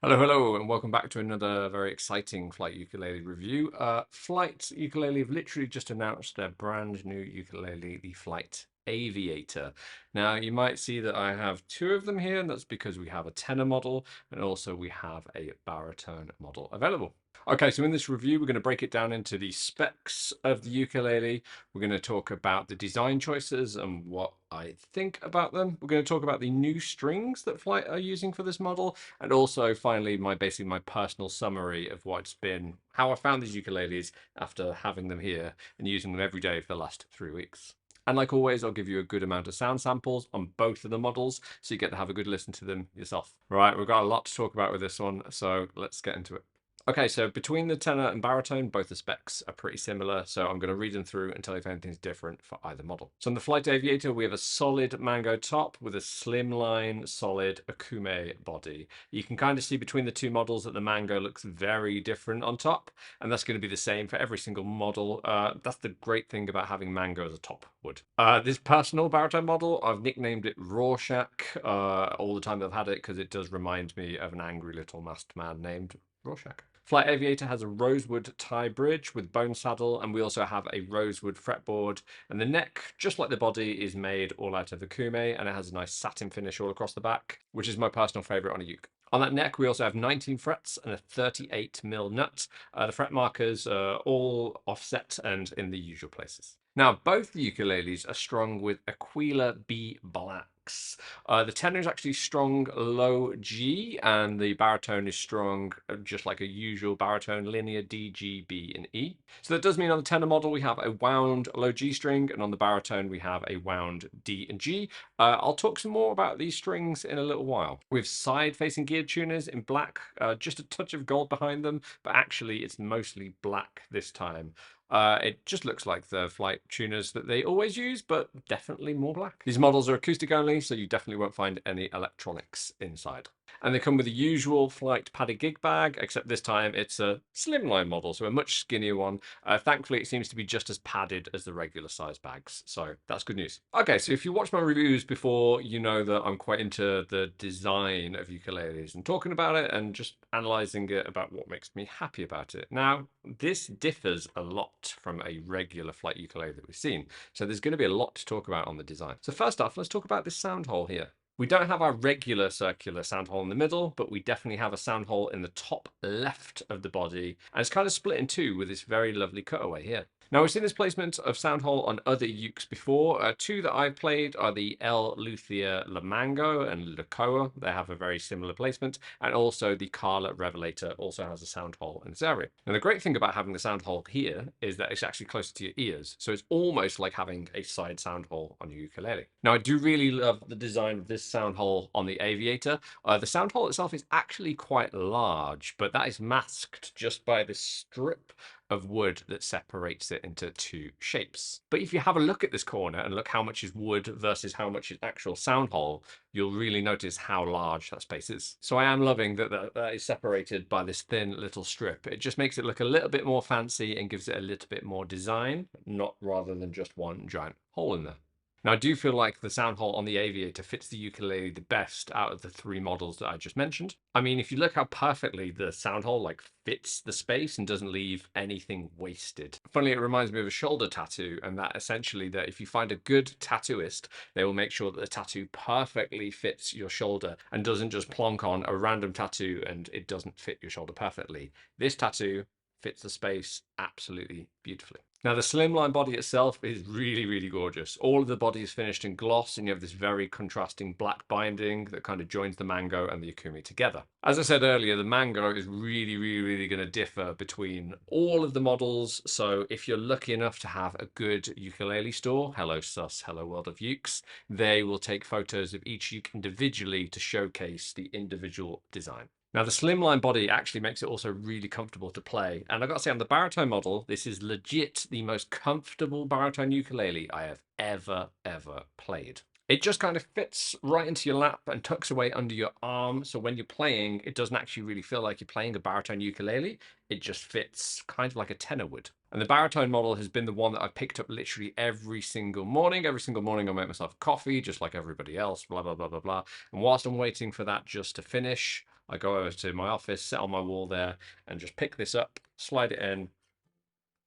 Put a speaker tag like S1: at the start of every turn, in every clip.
S1: Hello, hello, and welcome back to another very exciting Flight Ukulele review. Flight Ukulele have literally just announced their brand new ukulele, the Flight Aviator. Now, you might see that I have two of them here, and that's because we have a tenor model and also we have a baritone model available. Okay, so in this review, we're going to break it down into the specs of the ukulele. We're going to talk about the design choices and what I think about them. We're going to talk about the new strings that Flight are using for this model, and also finally basically my personal summary of what's been how I found these ukuleles after having them here and using them every day for the last 3 weeks. And like always, I'll give you a good amount of sound samples on both of the models, so you get to have a good listen to them yourself. Right, we've got a lot to talk about with this one, so let's get into it. Okay, so between the tenor and baritone, both the specs are pretty similar, so I'm going to read them through and tell you if anything's different for either model. So on the Flight Aviator, we have a solid mango top with a slimline, solid akume body. You can kind of see between the two models that the mango looks very different on top, and that's going to be the same for every single model. That's the great thing about having mango as a top wood. This personal baritone model, I've nicknamed it Rorschach all the time that I've had it because it does remind me of an angry little masked man named Rorschach. Flight Aviator has a rosewood tie bridge with bone saddle, and we also have a rosewood fretboard. And the neck, just like the body, is made all out of akume, and it has a nice satin finish all across the back, which is my personal favorite on a uke. On that neck, we also have 19 frets and a 38mm nut. The fret markers are all offset and in the usual places. Now, both the ukuleles are strung with Aquila B blacks. The tenor is actually strong low G, and the baritone is strong just like a usual baritone linear D, G, B, and E. So that does mean on the tenor model we have a wound low G string, and on the baritone we have a wound D and G. I'll talk some more about these strings in a little while. We have side-facing geared tuners in black, just a touch of gold behind them, but actually it's mostly black this time. It just looks like the Flight tuners that they always use, but definitely more black. These models are acoustic only, so you definitely won't find any electronics inside. And they come with the usual Flight padded gig bag, except this time it's a slimline model, so a much skinnier one. Thankfully, it seems to be just as padded as the regular size bags, so that's good news. Okay, so if you watch my reviews before, you know that I'm quite into the design of ukuleles and talking about it and just analysing it about what makes me happy about it. Now, this differs a lot from a regular Flight ukulele that we've seen, so there's going to be a lot to talk about on the design. So first off, let's talk about this sound hole here. We don't have our regular circular sound hole in the middle, but we definitely have a sound hole in the top left of the body, and it's kind of split in two with this very lovely cutaway here. Now, we've seen this placement of sound hole on other ukes before. Two that I've played are the El Luthia Lamango and Lakoa. They have a very similar placement, and also the Carla Revelator also has a sound hole in this area. Now, the great thing about having the sound hole here is that it's actually closer to your ears, so it's almost like having a side sound hole on your ukulele. Now, I do really love the design of this sound hole on the Aviator. The sound hole itself is actually quite large, but that is masked just by this strip of wood that separates it into two shapes. But if you have a look at this corner and look how much is wood versus how much is actual sound hole, you'll really notice how large that space is. So I am loving that that is separated by this thin little strip. It just makes it look a little bit more fancy and gives it a little bit more design, not rather than just one giant hole in there. Now, I do feel like the sound hole on the Aviator fits the ukulele the best out of the three models that I just mentioned. I mean, if you look how perfectly the sound hole fits the space and doesn't leave anything wasted. Funnily, it reminds me of a shoulder tattoo, and that essentially that if you find a good tattooist, they will make sure that the tattoo perfectly fits your shoulder and doesn't just plonk on a random tattoo and it doesn't fit your shoulder perfectly. This tattoo fits the space absolutely beautifully. Now, the slimline body itself is really, really gorgeous. All of the body is finished in gloss, and you have this very contrasting black binding that kind of joins the mango and the akumi together. As I said earlier, the mango is really, really, really going to differ between all of the models. So if you're lucky enough to have a good ukulele store, hello sus, hello world of ukes, they will take photos of each uke individually to showcase the individual design. Now, the slimline body actually makes it also really comfortable to play. And I've got to say, on the baritone model, this is legit the most comfortable baritone ukulele I have ever played. It just kind of fits right into your lap and tucks away under your arm. So when you're playing, it doesn't actually really feel like you're playing a baritone ukulele. It just fits kind of like a tenor would. And the baritone model has been the one that I've picked up literally every single morning. Every single morning I make myself coffee, just like everybody else, blah, blah, blah, blah, blah. And whilst I'm waiting for that just to finish, I go over to my office, sit on my wall there, and just pick this up, slide it in,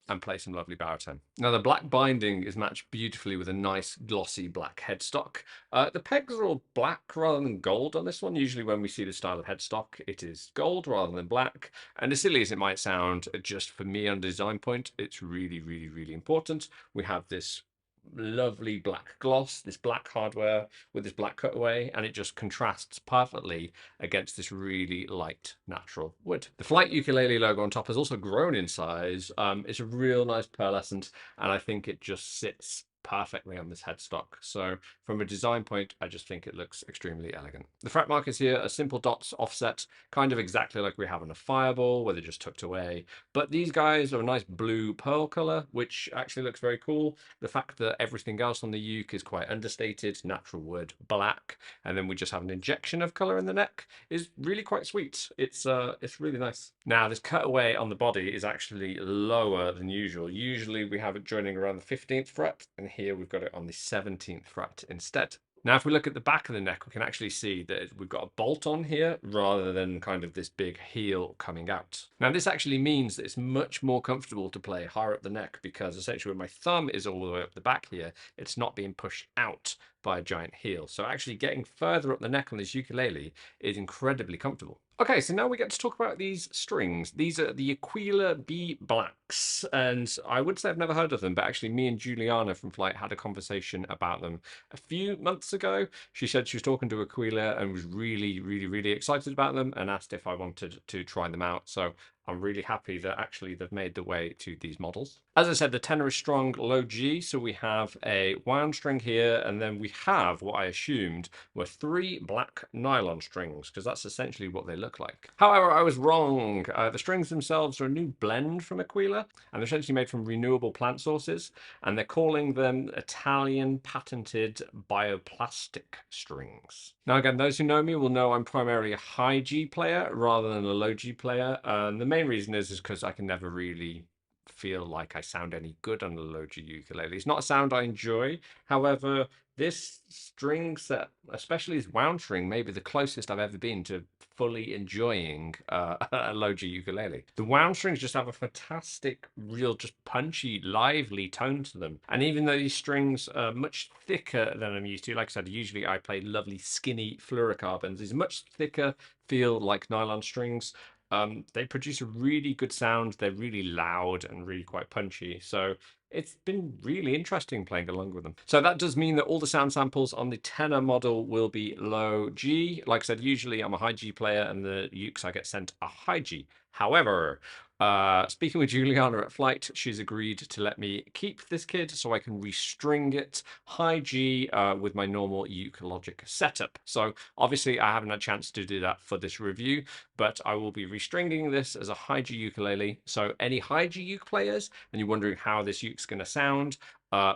S1: and play some lovely baritone. Now the black binding is matched beautifully with a nice glossy black headstock. The pegs are all black rather than gold on this one. Usually when we see this style of headstock, it is gold rather than black. And as silly as it might sound, just for me on design point, it's really, really, really important. We have this lovely black gloss, this black hardware with this black cutaway, and it just contrasts perfectly against this really light natural wood. The Flight ukulele logo on top has also grown in size. It's a real nice pearlescent, and I think it just sits perfectly on this headstock. So from a design point, I just think it looks extremely elegant. The fret markers here are simple dots offset, kind of exactly like we have on a Fireball, where they're just tucked away. But these guys are a nice blue pearl color, which actually looks very cool. The fact that everything else on the uke is quite understated, natural wood, black, and then we just have an injection of color in the neck is really quite sweet. It's really nice. Now this cutaway on the body is actually lower than usual. Usually we have it joining around the 15th fret, and here we've got it on the 17th fret instead. Now, if we look at the back of the neck, we can actually see that we've got a bolt on here rather than kind of this big heel coming out. Now, this actually means that it's much more comfortable to play higher up the neck because essentially when my thumb is all the way up the back here, it's not being pushed out by a giant heel. So actually getting further up the neck on this ukulele is incredibly comfortable. Okay, so now we get to talk about these strings. These are the Aquila B Blacks, and I would say I've never heard of them, but actually me and Juliana from Flight had a conversation about them a few months ago. She said she was talking to Aquila and was really, really, really excited about them and asked if I wanted to try them out. So I'm really happy that actually they've made the way to these models. As I said, the tenor is strong, low G, so we have a wound string here, and then we have what I assumed were 3 black nylon strings, because that's essentially what they look like. However, I was wrong. The strings themselves are a new blend from Aquila, and they're essentially made from renewable plant sources, and they're calling them Italian patented bioplastic strings. Now again, those who know me will know I'm primarily a high G player rather than a low G player. The main reason is because I can never really feel like I sound any good on the low G ukulele. It's not a sound I enjoy. However, this string set, especially this wound string, may be the closest I've ever been to fully enjoying a low G ukulele. The wound strings just have a fantastic, real, just punchy, lively tone to them. And even though these strings are much thicker than I'm used to, like I said, usually I play lovely skinny fluorocarbons. These much thicker, feel like nylon strings. They produce a really good sound. They're really loud and really quite punchy. So it's been really interesting playing along with them. So that does mean that all the sound samples on the tenor model will be low G. Like I said, usually I'm a high G player and the ukes I get sent are high G. However, speaking with Juliana at Flight, she's agreed to let me keep this kid so I can restring it high G with my normal uke logic setup. So obviously I haven't had a chance to do that for this review, but I will be restringing this as a high G ukulele. So any high G uke players, and you're wondering how this uke's going to sound,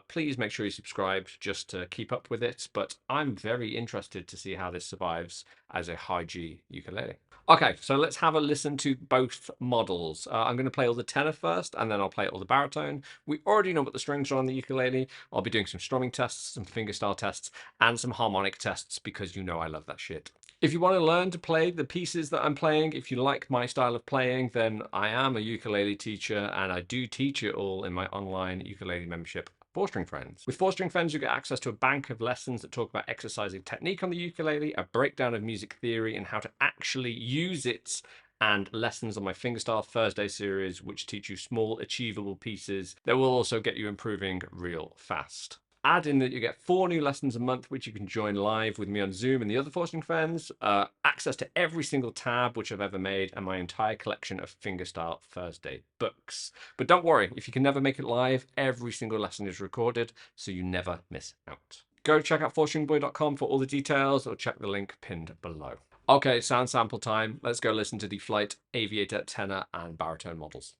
S1: please make sure you subscribe just to keep up with it. But I'm very interested to see how this survives as a high G ukulele. Okay, so let's have a listen to both models. I'm going to play all the tenor first, and then I'll play all the baritone. We already know what the strings are on the ukulele. I'll be doing some strumming tests, some fingerstyle tests, and some harmonic tests, because you know I love that shit. If you want to learn to play the pieces that I'm playing, if you like my style of playing, then I am a ukulele teacher, and I do teach it all in my online ukulele membership, 4-String Friends. With 4-String Friends, you get access to a bank of lessons that talk about exercising technique on the ukulele, a breakdown of music theory and how to actually use it, and lessons on my Fingerstyle Thursday series, which teach you small, achievable pieces that will also get you improving real fast. Add in that you get 4 new lessons a month, which you can join live with me on Zoom and the other 4-String Friends, access to every single tab which I've ever made, and my entire collection of Fingerstyle Thursday books. But don't worry, if you can never make it live, every single lesson is recorded, so you never miss out. Go check out 4stringboy.com for all the details, or check the link pinned below. Okay, sound sample time. Let's go listen to the Flight, Aviator, tenor, and baritone models.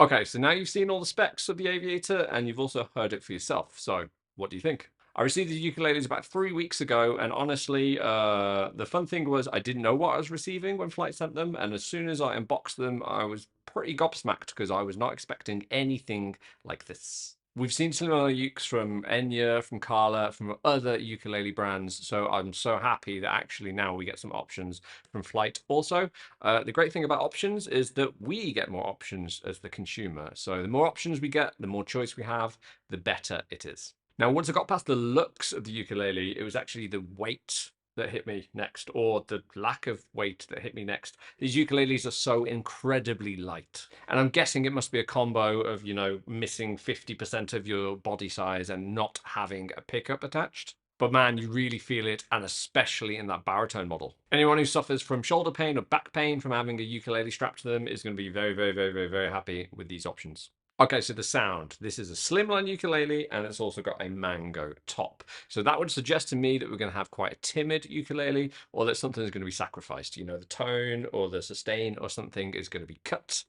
S1: Okay, so now you've seen all the specs of the Aviator and you've also heard it for yourself. So what do you think? I received the ukuleles about 3 weeks ago, and honestly, the fun thing was I didn't know what I was receiving when Flight sent them, and as soon as I unboxed them, I was pretty gobsmacked because I was not expecting anything like this. We've seen similar ukes from Enya, from Carla, from other ukulele brands, so I'm so happy that actually now we get some options from Flight also. The great thing about options is that we get more options as the consumer. So the more options we get, the more choice we have, the better it is. Now, once I got past the looks of the ukulele, it was actually the weight that hit me next, or the lack of weight that hit me next. These ukuleles are so incredibly light. And I'm guessing it must be a combo of, missing 50% of your body size and not having a pickup attached. But man, you really feel it, and especially in that baritone model. Anyone who suffers from shoulder pain or back pain from having a ukulele strapped to them is going to be very, very, very, very, very happy with these options. Okay, so the sound. This is a slimline ukulele, and it's also got a mango top. So that would suggest to me that we're going to have quite a timid ukulele, or that something is going to be sacrificed. The tone or the sustain or something is going to be cut.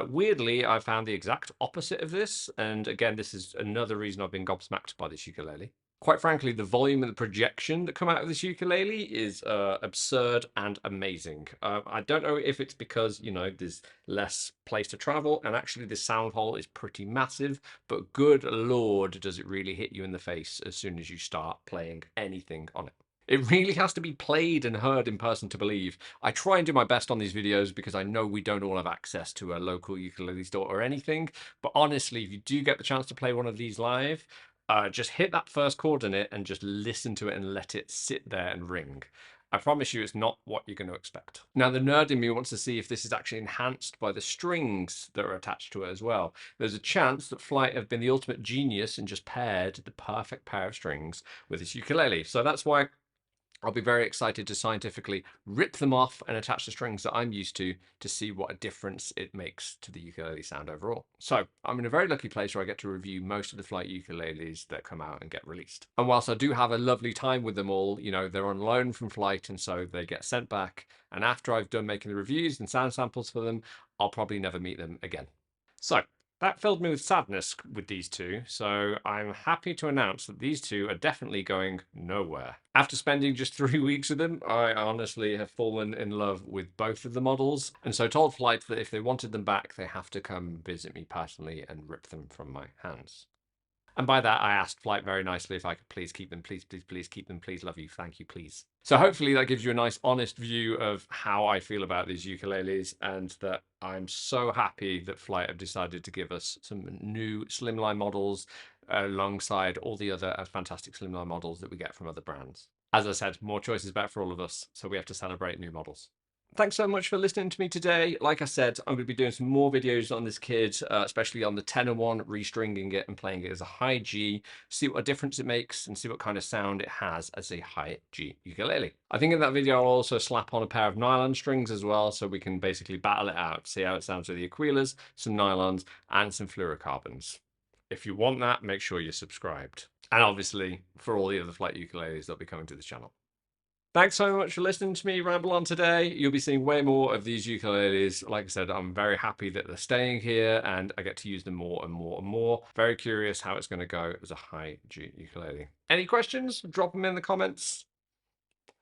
S1: Weirdly, I found the exact opposite of this, and again, this is another reason I've been gobsmacked by this ukulele. Quite frankly, the volume and the projection that come out of this ukulele is absurd and amazing. I don't know if it's because, there's less place to travel, and actually the sound hole is pretty massive, but good lord, does it really hit you in the face as soon as you start playing anything on it. It really has to be played and heard in person to believe. I try and do my best on these videos because I know we don't all have access to a local ukulele store or anything, but honestly, if you do get the chance to play one of these live, just hit that first chord in it and just listen to it and let it sit there and ring. I promise you it's not what you're going to expect. Now, the nerd in me wants to see if this is actually enhanced by the strings that are attached to it as well. There's a chance that Flight have been the ultimate genius and just paired the perfect pair of strings with this ukulele. So that's why I'll be very excited to scientifically rip them off and attach the strings that I'm used to see what a difference it makes to the ukulele sound overall. So I'm in a very lucky place where I get to review most of the Flight ukuleles that come out and get released. And whilst I do have a lovely time with them all, they're on loan from Flight, and so they get sent back. And after I've done making the reviews and sound samples for them, I'll probably never meet them again. So that filled me with sadness with these two, so I'm happy to announce that these two are definitely going nowhere. After spending just 3 weeks with them, I honestly have fallen in love with both of the models, and so told Flight that if they wanted them back, they have to come visit me personally and rip them from my hands. And by that, I asked Flight very nicely if I could please keep them, please, please, please keep them, please, love you, thank you, please. So hopefully that gives you a nice, honest view of how I feel about these ukuleles, and that I'm so happy that Flight have decided to give us some new slimline models alongside all the other fantastic slimline models that we get from other brands. As I said, more choice is better for all of us, so we have to celebrate new models. Thanks so much for listening to me today. Like I said, I'm going to be doing some more videos on this kid, especially on the tenor one, restringing it and playing it as a high G, see what a difference it makes and see what kind of sound it has as a high G ukulele. I think in that video I'll also slap on a pair of nylon strings as well, so we can basically battle it out, see how it sounds with the Aquilas, some nylons, and some fluorocarbons. If you want that, make sure you're subscribed. And obviously, for all the other Flight ukuleles that'll be coming to this channel. Thanks so much for listening to me ramble on today. You'll be seeing way more of these ukuleles. Like I said, I'm very happy that they're staying here and I get to use them more and more and more. Very curious how it's going to go as a high G ukulele. Any questions? Drop them in the comments.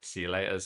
S1: See you later.